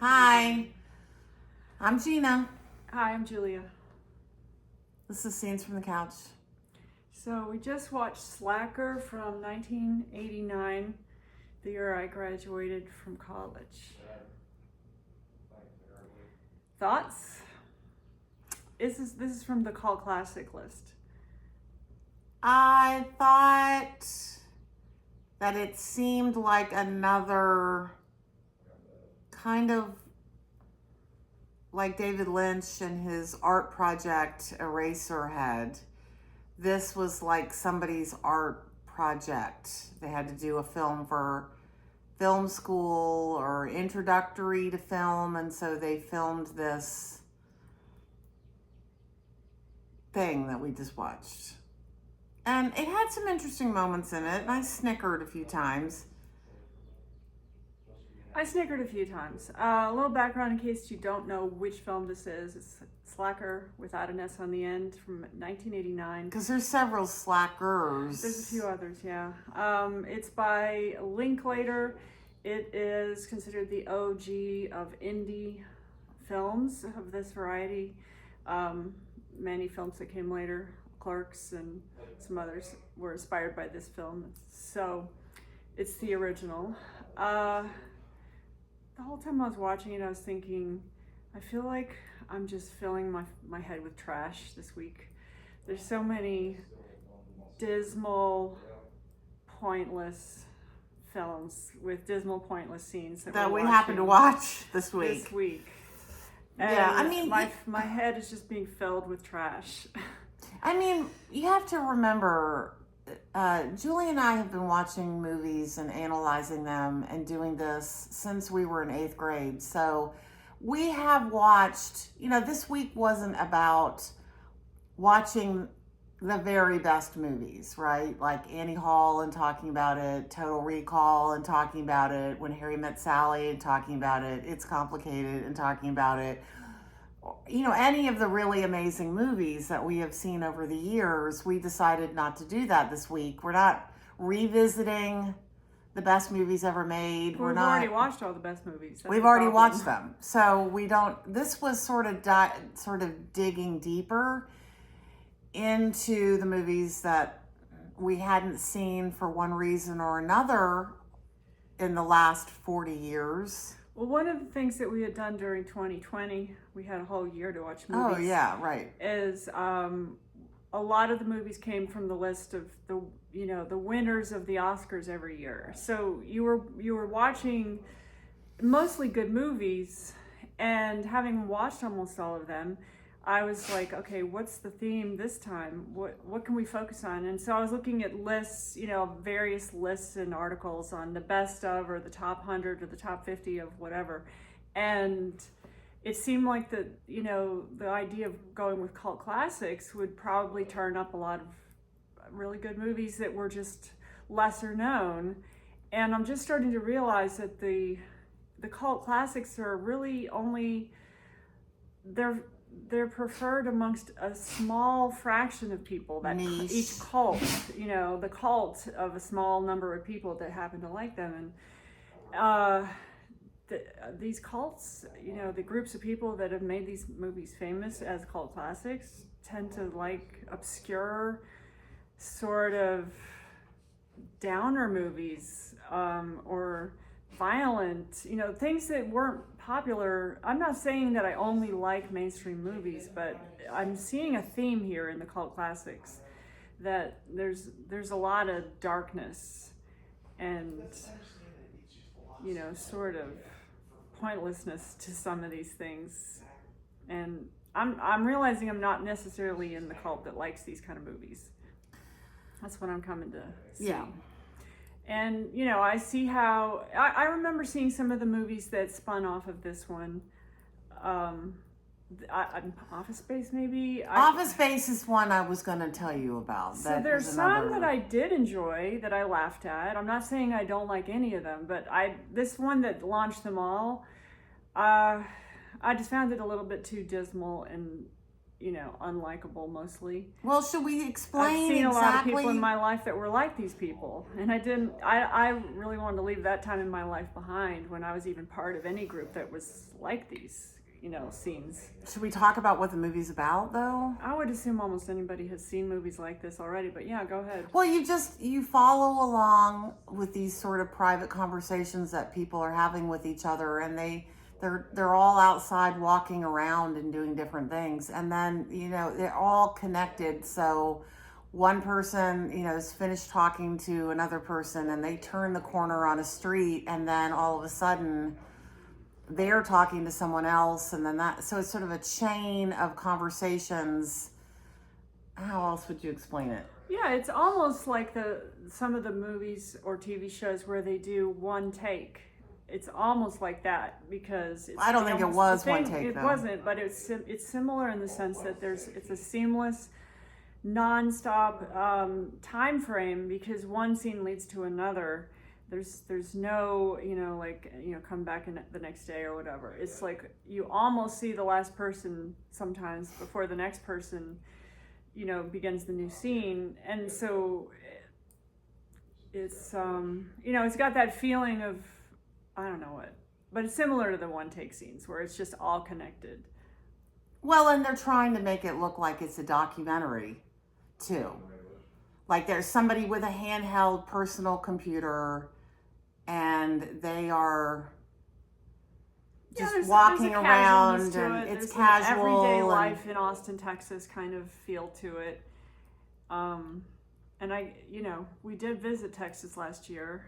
Hi, I'm Gina. Hi, I'm Julia. This is Scenes from the Couch. So we just watched Slacker from 1989, the year I graduated from college. Thoughts? This is from the Cult Classic list. I thought that it seemed like another kind of like David Lynch and his art project Eraserhead. This was like somebody's art project. They had to do a film for film school or introductory to film, and so they filmed this thing that we just watched. And it had some interesting moments in it, and I snickered a few times. I snickered a few times. A little background in case you don't know which film this is. It's Slacker without an S on the end from 1989. Because there's several slackers. There's a few others, yeah. It's by Linklater. It is considered the OG of indie films of this variety. Many films that came later, Clerks and some others, were inspired by this film. So it's the original. The whole time I was watching it, I was thinking, I feel like I'm just filling my head with trash this week. There's so many dismal, pointless films with dismal, pointless scenes that we happened to watch this week. And yeah, I mean, my head is just being filled with trash. I mean, you have to remember, Julie and I have been watching movies and analyzing them and doing this since we were in 8th grade. So we have watched, this week wasn't about watching the very best movies, right? Like Annie Hall and talking about it, Total Recall and talking about it, When Harry Met Sally and talking about it, It's Complicated and talking about it. Any of the really amazing movies that we have seen over the years, we decided not to do that this week. We're not revisiting the best movies ever made. We've already watched all the best movies. We've already watched them. So we don't, this was sort of digging deeper into the movies that we hadn't seen for one reason or another in the last 40 years. Well, one of the things that we had done during 2020, we had a whole year to watch movies. Oh, yeah, right. Is a lot of the movies came from the list of the winners of the Oscars every year. So you were watching mostly good movies, and having watched almost all of them, I was like, okay, what's the theme this time? What can we focus on? And so I was looking at lists, various lists and articles on the best of, or the top 100 or the top 50 of whatever. And it seemed like the idea of going with cult classics would probably turn up a lot of really good movies that were just lesser known. And I'm just starting to realize that the cult classics are really only, they're preferred amongst a small fraction of people, that niche. Each cult, the cult of a small number of people that happen to like them. And these cults, the groups of people that have made these movies famous as cult classics tend to like obscure, sort of downer movies, or violent, things that weren't popular. I'm not saying that I only like mainstream movies, but I'm seeing a theme here in the cult classics, that there's a lot of darkness and sort of pointlessness to some of these things. And I'm realizing I'm not necessarily in the cult that likes these kind of movies. That's what I'm coming to see. Yeah. And, I see how, I remember seeing some of the movies that spun off of this one. Office Space, maybe? Office Space is one I was going to tell you about. So there's some that I did enjoy, that I laughed at. I'm not saying I don't like any of them, but this one that launched them all, I just found it a little bit too dismal and unlikable mostly. Well, should we explain I've seen exactly? a lot of people in my life that were like these people, and I really wanted to leave that time in my life behind when I was even part of any group that was like these, scenes. Should we talk about what the movie's about, though? I would assume almost anybody has seen movies like this already, but yeah, go ahead. Well, you follow along with these sort of private conversations that people are having with each other, and they're all outside walking around and doing different things, and then they're all connected. So one person is finished talking to another person, and they turn the corner on a street, and then all of a sudden they're talking to someone else, and then so it's sort of a chain of conversations. How else would you explain it? Yeah, it's almost like some of the movies or TV shows where they do one take. It's almost like that because I don't think it was one take. It wasn't, but it's similar in the sense that it's a seamless, non-stop time frame because one scene leads to another. There's no come back in the next day or whatever. It's like you almost see the last person sometimes before the next person begins the new scene, and so it's it's got that feeling of I don't know what, but it's similar to the one take scenes where it's just all connected. Well, and they're trying to make it look like it's a documentary too. Like there's somebody with a handheld personal computer and they are just walking around, and it's casual. Everyday life in Austin, Texas kind of feel to it. And we did visit Texas last year.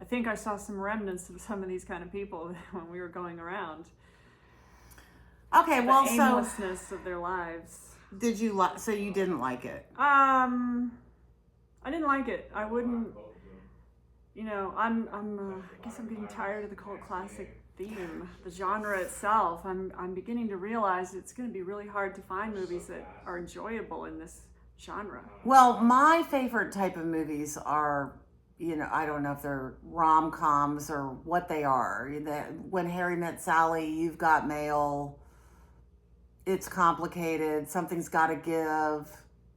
I think I saw some remnants of some of these kind of people when we were going around. Okay, well, the aimlessness of their lives. Did you so you didn't like it? I didn't like it. I wouldn't. I guess I'm getting tired of the cult classic theme, the genre itself. I'm beginning to realize it's going to be really hard to find movies that are enjoyable in this genre. Well, my favorite type of movies are, I don't know if they're rom-coms or what they are. When Harry Met Sally, You've Got Mail, It's Complicated, Something's Gotta Give.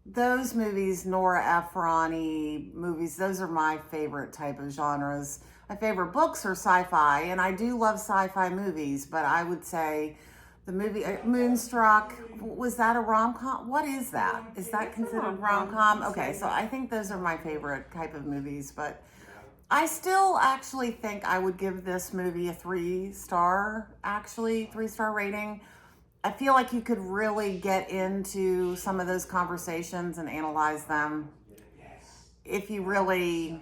Those movies, Nora Ephron-y movies, those are my favorite type of genres. My favorite books are sci-fi, and I do love sci-fi movies, but I would say the movie Moonstruck, was that a rom-com? What is that? Is that considered rom-com? Okay, so I think those are my favorite type of movies, but I still actually think I would give this movie a 3-star rating. I feel like you could really get into some of those conversations and analyze them if you really,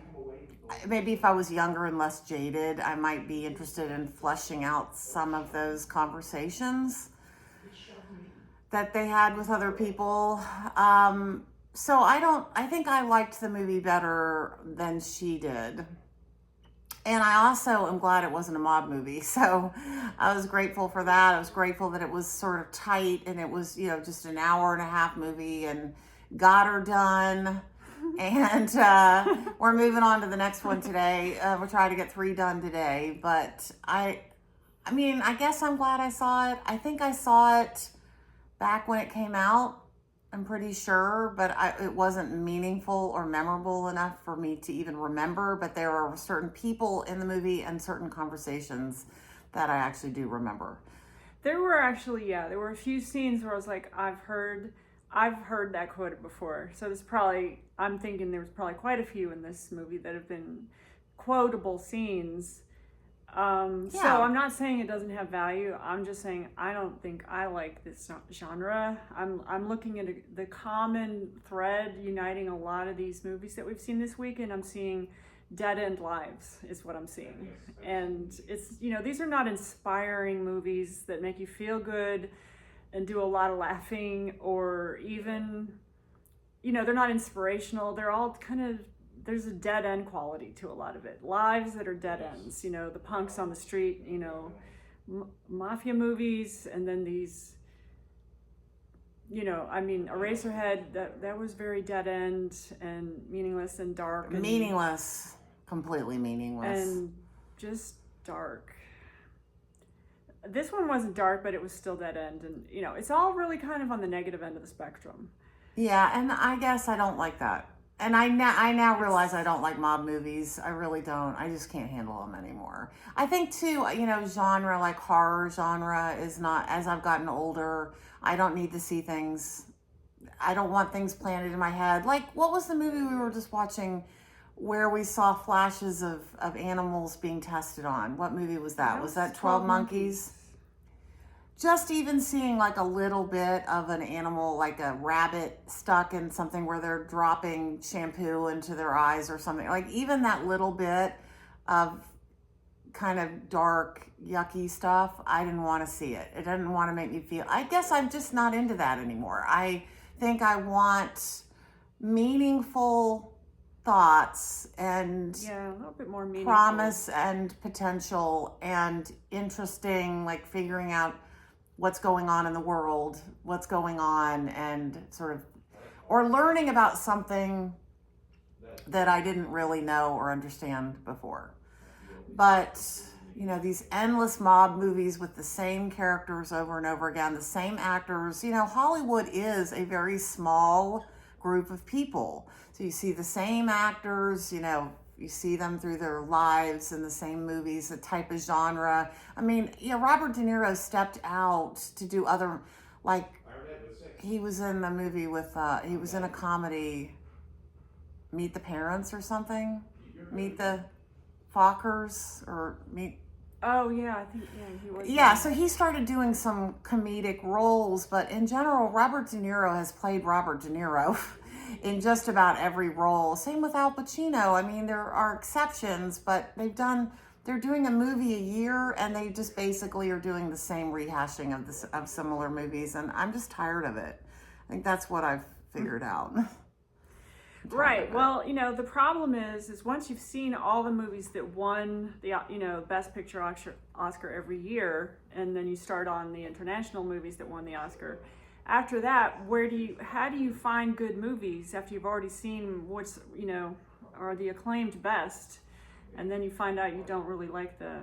maybe if I was younger and less jaded, I might be interested in fleshing out some of those conversations that they had with other people. So I think I liked the movie better than she did. And I also am glad it wasn't a mob movie. So I was grateful for that. I was grateful that it was sort of tight and it was, just an hour and a half movie and got her done. And we're moving on to the next one today. We're trying to get 3 done today. But I guess I'm glad I saw it. I think I saw it back when it came out. I'm pretty sure, but it wasn't meaningful or memorable enough for me to even remember. But there are certain people in the movie and certain conversations that I actually do remember. There were a few scenes where I was like, I've heard that quoted before. So I'm thinking there was probably quite a few in this movie that have been quotable scenes. So I'm not saying it doesn't have value. I'm just saying I don't think I like this genre. I'm looking at the common thread uniting a lot of these movies that we've seen this week, and I'm seeing dead-end lives is what I'm seeing. And it's, these are not inspiring movies that make you feel good and do a lot of laughing, or even, they're not inspirational. They're all kind of, there's a dead end quality to a lot of it. Lives that are dead ends, the punks on the street, mafia movies, and then these, Eraserhead, that was very dead end and meaningless and dark. Completely meaningless. And just dark. This one wasn't dark, but it was still dead end, and you know, it's all really kind of on the negative end of the spectrum. Yeah, and I guess I don't like that. And I now realize I don't like mob movies. I really don't. I just can't handle them anymore. I think too, genre like horror genre is not, as I've gotten older, I don't need to see things. I don't want things planted in my head. Like, what was the movie we were just watching where we saw flashes of animals being tested on? What movie was that? Was that 12 Monkeys? Just even seeing like a little bit of an animal, like a rabbit stuck in something where they're dropping shampoo into their eyes or something, like even that little bit of kind of dark, yucky stuff, I didn't want to see it. It didn't want to make me feel, I guess I'm just not into that anymore. I think I want meaningful thoughts and Yeah, a little bit more meaningful. promise and potential and interesting, like figuring out what's going on in the world, what's going on, and sort of, or learning about something that I didn't really know or understand before. But, these endless mob movies with the same characters over and over again, the same actors, Hollywood is a very small group of people. So you see the same actors, you see them through their lives in the same movies, the type of genre. I mean, Robert De Niro stepped out to do other, like, he was in the movie with, he was in a comedy, Meet the Parents or something, Meet the Fockers, or Meet. Oh yeah, I think he was. Yeah, so he started doing some comedic roles, but in general, Robert De Niro has played Robert De Niro in just about every role. Same with Al Pacino. I mean, there are exceptions, but they're doing a movie a year, and they just basically are doing the same rehashing of similar movies, and I'm just tired of it. I think that's what I've figured out. Right. Well, the problem is once you've seen all the movies that won the, Best Picture Oscar every year, and then you start on the international movies that won the Oscar. After that, how do you find good movies after you've already seen what's, are the acclaimed best, and then you find out you don't really like the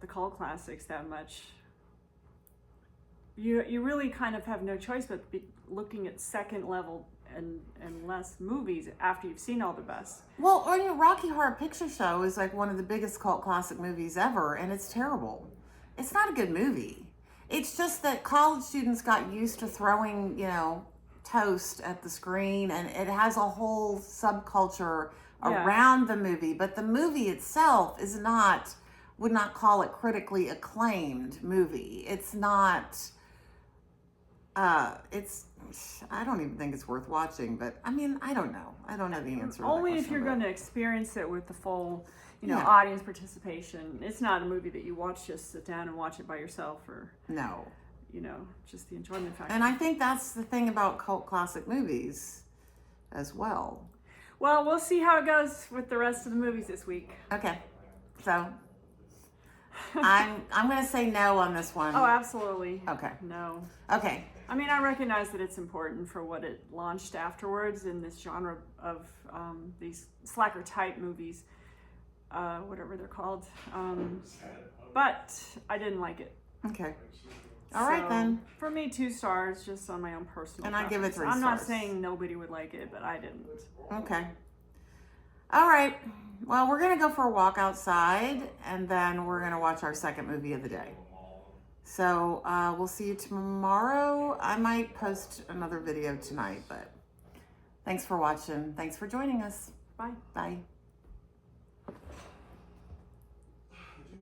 cult classics that much? You really kind of have no choice but be looking at second level and less movies after you've seen all the best. Well, Rocky Horror Picture Show is like one of the biggest cult classic movies ever, and it's terrible. It's not a good movie. It's just that college students got used to throwing, toast at the screen, and it has a whole subculture around the movie, but the movie itself would not call it critically acclaimed movie. It's not, I don't even think it's worth watching, but I mean, I don't know. I don't know the answer. Only if you're going to experience it with the full, audience participation. It's not a movie that you watch, just sit down and watch it by yourself, or no, just the enjoyment factor. And I think that's the thing about cult classic movies as well. Well, we'll see how it goes with the rest of the movies this week. Okay. So I'm going to say no on this one. Oh, absolutely. Okay. No. Okay. I mean, I recognize that it's important for what it launched afterwards in this genre of these slacker type movies, whatever they're called. But I didn't like it. Okay. All right, then. For me, 2 stars, just on my own personal. And I give it 3 I'm stars. not saying nobody would like it, but I didn't. Okay. All right. Well, we're going to go for a walk outside, and then we're going to watch our second movie of the day. So we'll see you tomorrow. I might post another video tonight, but thanks for watching. Thanks for joining us. Bye. Bye.